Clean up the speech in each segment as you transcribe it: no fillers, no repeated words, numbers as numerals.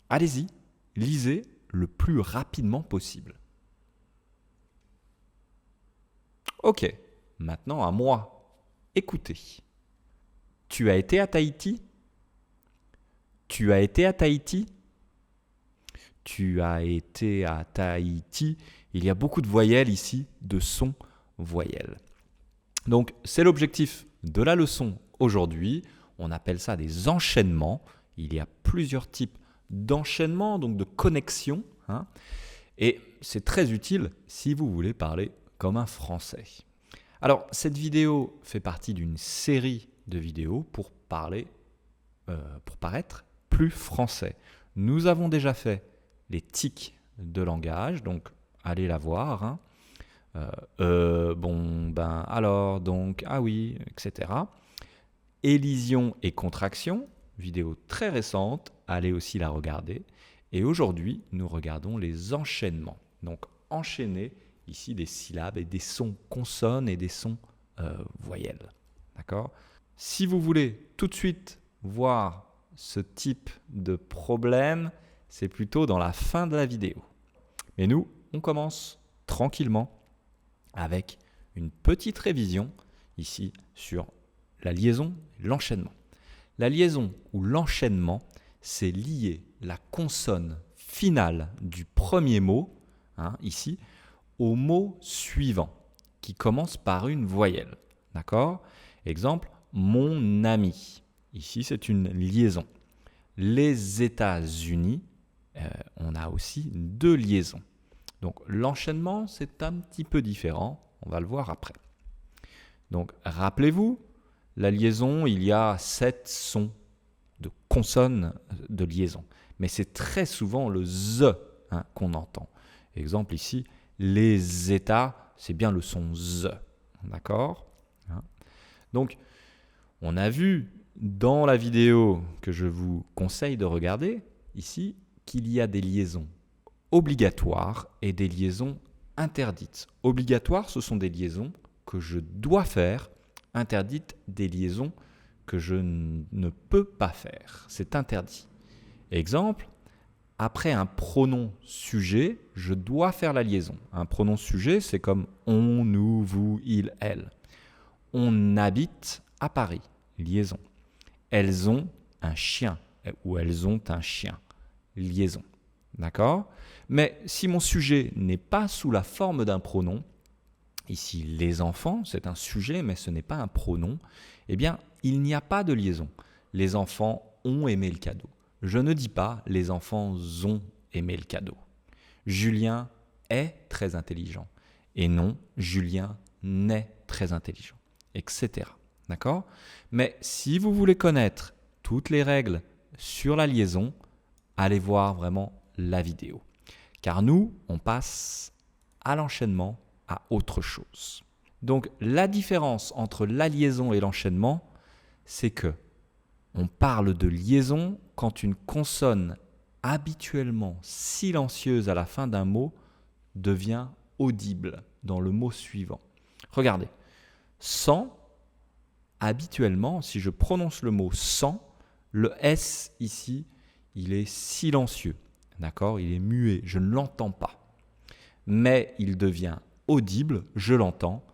Allez-y, lisez le plus rapidement possible. Ok, maintenant à moi. Écoutez. Tu as été à Tahiti? Tu as été à Tahiti? Tu as été à Tahiti. Il y a beaucoup de voyelles ici, de sons voyelles. Donc, c'est l'objectif de la leçon aujourd'hui. On appelle ça des enchaînements. Il y a plusieurs types d'enchaînements, donc de connexions. Et c'est très utile si vous voulez parler comme un Français. Alors, cette vidéo fait partie d'une série de vidéos pour paraître plus français. Nous avons déjà fait les tics de langage, donc allez la voir. Bon, ben, alors, donc, ah oui, etc. Élision et contraction, vidéo très récente, allez aussi la regarder. Et aujourd'hui, nous regardons les enchaînements. Donc, enchaîner ici des syllabes et des sons consonnes et des sons voyelles. D'accord ? Si vous voulez tout de suite voir ce type de problème, c'est plutôt dans la fin de la vidéo. Mais nous, on commence tranquillement avec une petite révision ici sur la liaison et l'enchaînement. La liaison ou l'enchaînement, c'est lier la consonne finale du premier mot, ici, au mot suivant, qui commence par une voyelle. D'accord ? Exemple, mon ami. Ici, c'est une liaison. Les États-Unis, on a aussi deux liaisons. Donc, l'enchaînement, c'est un petit peu différent. On va le voir après. Donc, rappelez-vous, la liaison, il y a 7 sons de consonnes de liaison. Mais c'est très souvent le Z qu'on entend. Exemple ici, les États, c'est bien le son Z. D'accord ? Donc, on a vu dans la vidéo que je vous conseille de regarder ici qu'il y a des liaisons obligatoires et des liaisons interdites. Obligatoires, ce sont des liaisons que je dois faire. Interdites, des liaisons que je ne peux pas faire. C'est interdit. Exemple, après un pronom sujet, je dois faire la liaison. Un pronom sujet, c'est comme on, nous, vous, il, elle. On habite à Paris. Liaison. Elles ont un chien ou elles ont un chien. Liaison. D'accord ? Mais si mon sujet n'est pas sous la forme d'un pronom, ici les enfants, c'est un sujet mais ce n'est pas un pronom, eh bien il n'y a pas de liaison. Les enfants ont aimé le cadeau. Je ne dis pas les enfants ont aimé le cadeau. Julien est très intelligent. Et non, Julien n'est très intelligent, etc. D'accord ? Mais si vous voulez connaître toutes les règles sur la liaison, allez voir vraiment la vidéo. Car nous, on passe à l'enchaînement, à autre chose. Donc la différence entre la liaison et l'enchaînement, c'est que on parle de liaison quand une consonne habituellement silencieuse à la fin d'un mot devient audible dans le mot suivant. Regardez, sans, habituellement, si je prononce le mot sans, le S ici, il est silencieux. D'accord ? Il est muet, je ne l'entends pas. Mais il devient audible, je l'entends,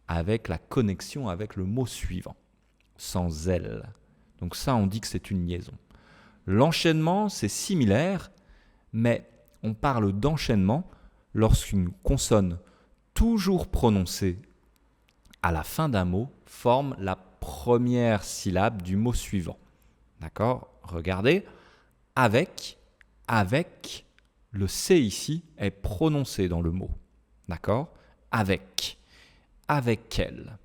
avec la connexion avec le mot suivant, sans elle. Donc ça, on dit que c'est une liaison. L'enchaînement, c'est similaire, mais on parle d'enchaînement lorsqu'une consonne toujours prononcée à la fin d'un mot forme la première syllabe du mot suivant. D'accord ? Regardez, avec, le C ici est prononcé dans le mot. D'accord ? Avec elle.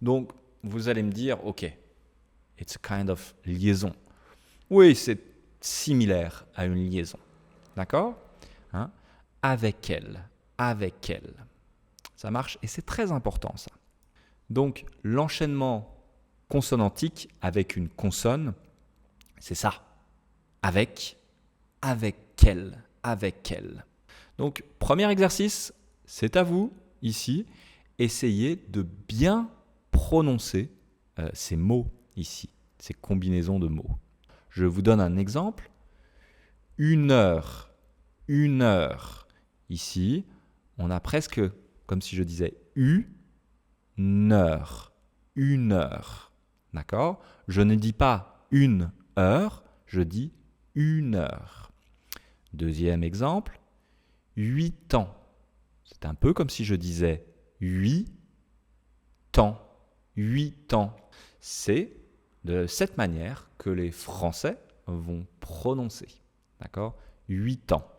Donc, vous allez me dire, ok, it's a kind of liaison. Oui, c'est similaire à une liaison. D'accord ? Avec elle. Ça marche et c'est très important ça. Donc, l'enchaînement consonantique avec une consonne, c'est ça. Avec elle. Donc, premier exercice, c'est à vous, ici. Essayez de bien prononcer ces mots ici, ces combinaisons de mots. Je vous donne un exemple. une heure, une heure. Ici, on a presque comme si je disais une heure, une heure. D'accord? Je ne dis pas une heure, je dis une heure. Deuxième exemple, 8 ans. C'est un peu comme si je disais 8 ans, 8 ans. C'est de cette manière que les Français vont prononcer. D'accord? 8 ans.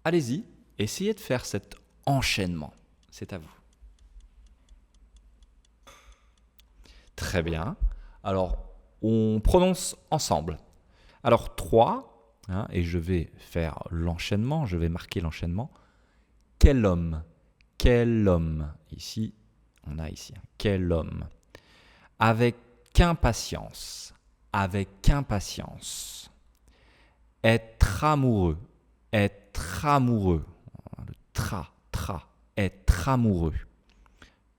Allez-y, essayez de faire cet enchaînement. C'est à vous. Très bien. Alors, on prononce ensemble. Alors, 3, et je vais faire l'enchaînement, je vais marquer l'enchaînement. Quel homme? Quel homme? Ici, on a ici, quel homme? Avec impatience, avec impatience. Être amoureux, être amoureux. Le tra, être amoureux.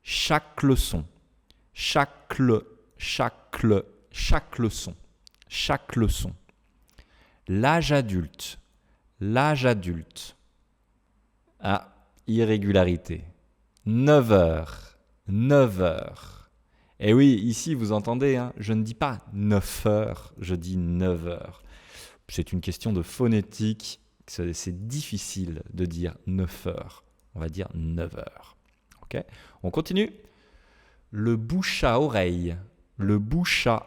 Chaque leçon, chaque leçon, chaque leçon. L'âge adulte, l'âge adulte. Ah, irrégularité. 9 heures, 9 heures. Et oui, ici, vous entendez, je ne dis pas 9 heures, je dis 9 heures. C'est une question de phonétique. C'est difficile de dire 9 heures. On va dire 9 heures. Ok? On continue. Le bouche à oreille. Le bouche à.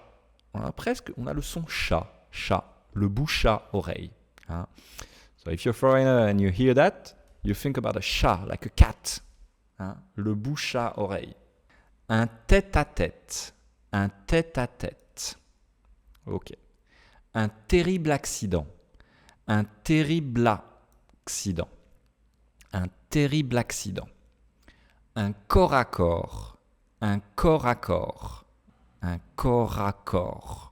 On a le son chat. Chat. Le bouche à oreille. So if you're a foreigner and you hear that, you think about a chat, like a cat. Le bouche à oreille. Un tête-à-tête. Un tête-à-tête. Ok. Un terrible accident. Un terrible accident. Un terrible accident. Un corps à corps. Un corps à corps. Un corps à corps.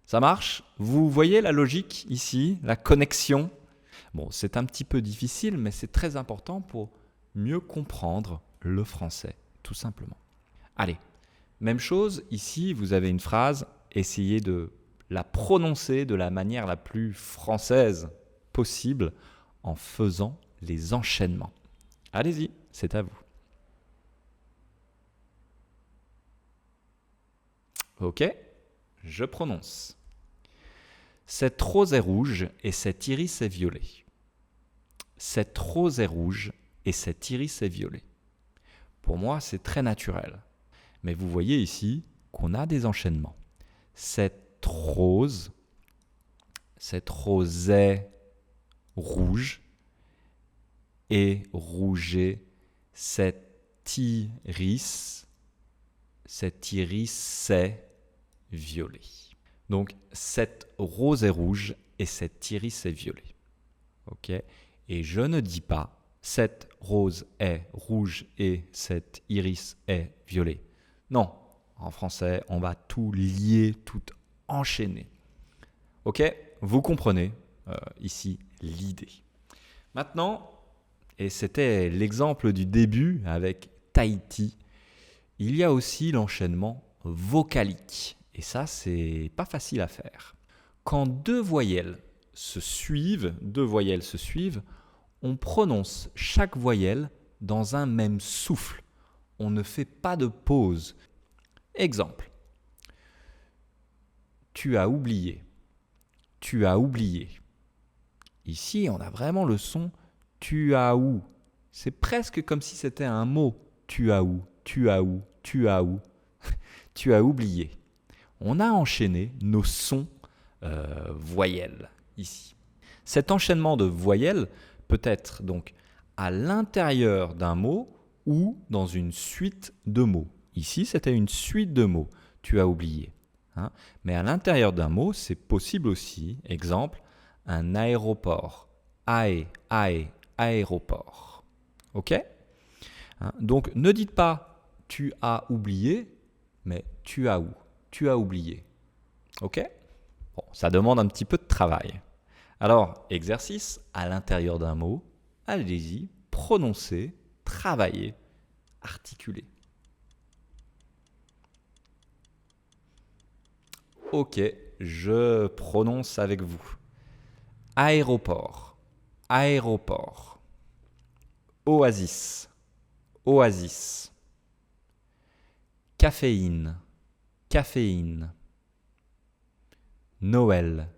Ça marche? Vous voyez la logique ici, la connexion? Bon, c'est un petit peu difficile, mais c'est très important pour mieux comprendre le français, tout simplement. Allez, même chose, ici, vous avez une phrase, essayez de la prononcer de la manière la plus française possible en faisant les enchaînements. Allez-y, c'est à vous. Ok, je prononce. Cette rose est rouge et cet iris est violet. Cette rose est rouge et cet iris est violet. Pour moi, c'est très naturel. Mais vous voyez ici qu'on a des enchaînements. Cette rose est rouge et rouget. Cet iris est violet. Donc, cette rose est rouge et cet iris est violet. Ok? Et je ne dis pas cette rose est rouge et cet iris est violet. Non, en français, on va tout lier, tout enchaîner. Ok? Vous comprenez ici l'idée. Maintenant, et c'était l'exemple du début avec Tahiti, il y a aussi l'enchaînement vocalique. Et ça, c'est pas facile à faire. Quand deux voyelles se suivent, on prononce chaque voyelle dans un même souffle. On ne fait pas de pause. Exemple. Tu as oublié. Tu as oublié. Ici, on a vraiment le son tu as ou. C'est presque comme si c'était un mot. Tu as ou, tu as ou, tu as ou. Tu as oublié. On a enchaîné nos sons voyelles ici. Cet enchaînement de voyelles peut être donc à l'intérieur d'un mot ou dans une suite de mots. Ici, c'était une suite de mots. Tu as oublié. Mais à l'intérieur d'un mot, c'est possible aussi. Exemple, un aéroport. Aéroport. Ok? Donc, ne dites pas tu as oublié, mais tu as où? Tu as oublié. Ok? Bon, ça demande un petit peu de travail. Alors, exercice à l'intérieur d'un mot. Allez-y, prononcez, travaillez, articulez. Ok, je prononce avec vous. Aéroport, aéroport. Oasis, oasis. Caféine, caféine. Noël,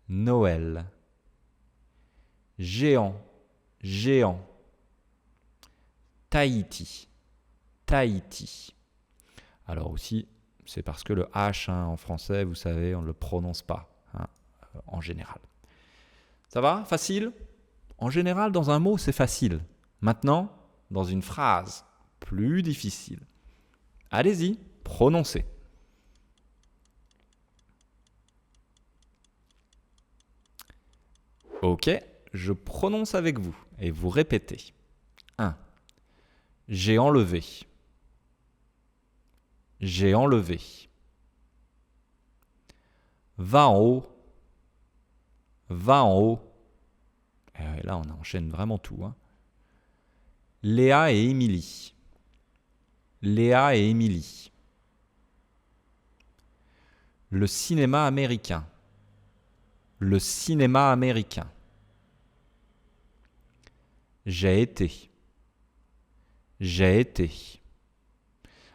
Noël. Géant, géant. Tahiti, Tahiti. Alors aussi, c'est parce que le H en français, vous savez, on ne le prononce pas en général. Ça va? Facile? En général, dans un mot, c'est facile. Maintenant, dans une phrase, plus difficile. Allez-y, prononcez. Ok, je prononce avec vous et vous répétez. 1. J'ai enlevé. J'ai enlevé. Va en haut. Va en haut. Et là, on enchaîne vraiment tout. Léa et Émilie. Léa et Émilie. Le cinéma américain. Le cinéma américain. J'ai été. J'ai été.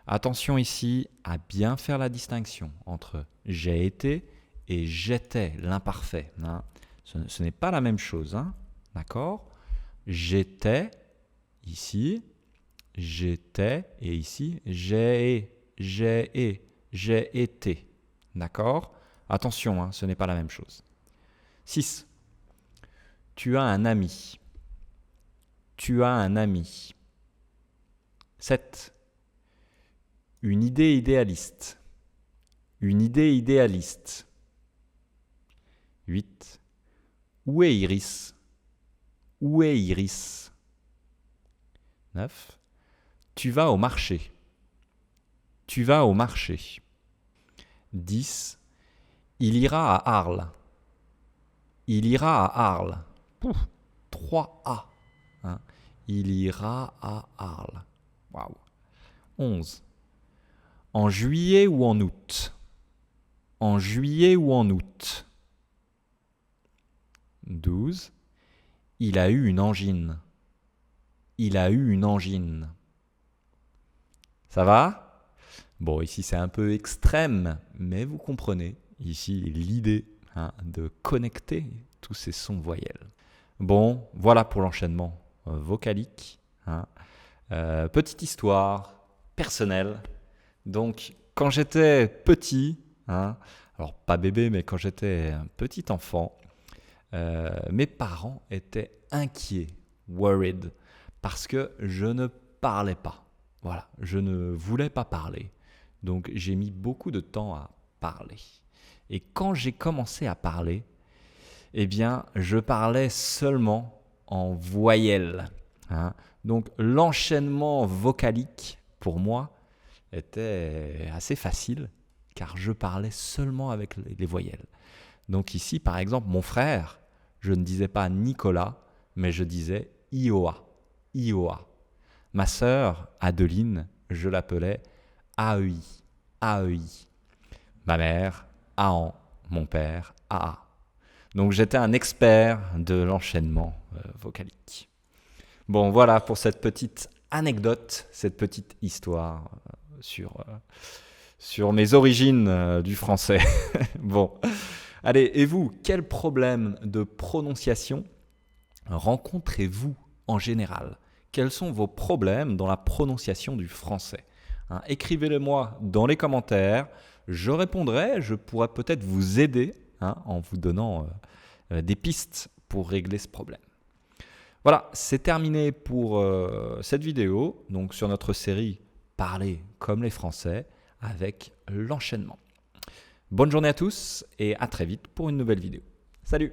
Attention ici à bien faire la distinction entre j'ai été et j'étais, l'imparfait. Ce n'est pas la même chose. D'accord? J'étais ici, j'étais et ici j'ai été. D'accord? Attention, ce n'est pas la même chose. 6. Tu as un ami. Tu as un ami. 7. Une idée idéaliste. Une idée idéaliste. 8. Où est Iris? Où est Iris? 9. Tu vas au marché. Tu vas au marché. 10. Il ira à Arles. Il ira à Arles. 3 A. Il ira à Arles. Waouh. 11. En juillet ou en août? En juillet ou en août? 12. Il a eu une angine. Il a eu une angine. Ça va? Bon, ici c'est un peu extrême, mais vous comprenez ici l'idée de connecter tous ces sons voyelles. Bon, voilà pour l'enchaînement vocalique. Petite histoire personnelle. Donc, quand j'étais petit, alors pas bébé, mais quand j'étais un petit enfant, mes parents étaient inquiets, worried, parce que je ne parlais pas. Voilà, je ne voulais pas parler. Donc, j'ai mis beaucoup de temps à parler. Et quand j'ai commencé à parler, eh bien, je parlais seulement en voyelles. Donc, l'enchaînement vocalique, pour moi, était assez facile, car je parlais seulement avec les voyelles. Donc ici, par exemple, mon frère, je ne disais pas Nicolas, mais je disais Ioa. Ioa. Ma sœur, Adeline, je l'appelais AEI. AEI. Ma mère, Aan. Mon père, AA. Donc j'étais un expert de l'enchaînement vocalique. Bon, voilà pour cette petite anecdote, cette petite histoire sur mes origines du français. Bon, allez, et vous, quel problème de prononciation rencontrez-vous en général? Quels sont vos problèmes dans la prononciation du français? Écrivez-le-moi dans les commentaires, je répondrai, je pourrais peut-être vous aider en vous donnant des pistes pour régler ce problème. Voilà, c'est terminé pour cette vidéo, donc sur notre série Parler comme les Français avec l'enchaînement. Bonne journée à tous et à très vite pour une nouvelle vidéo. Salut!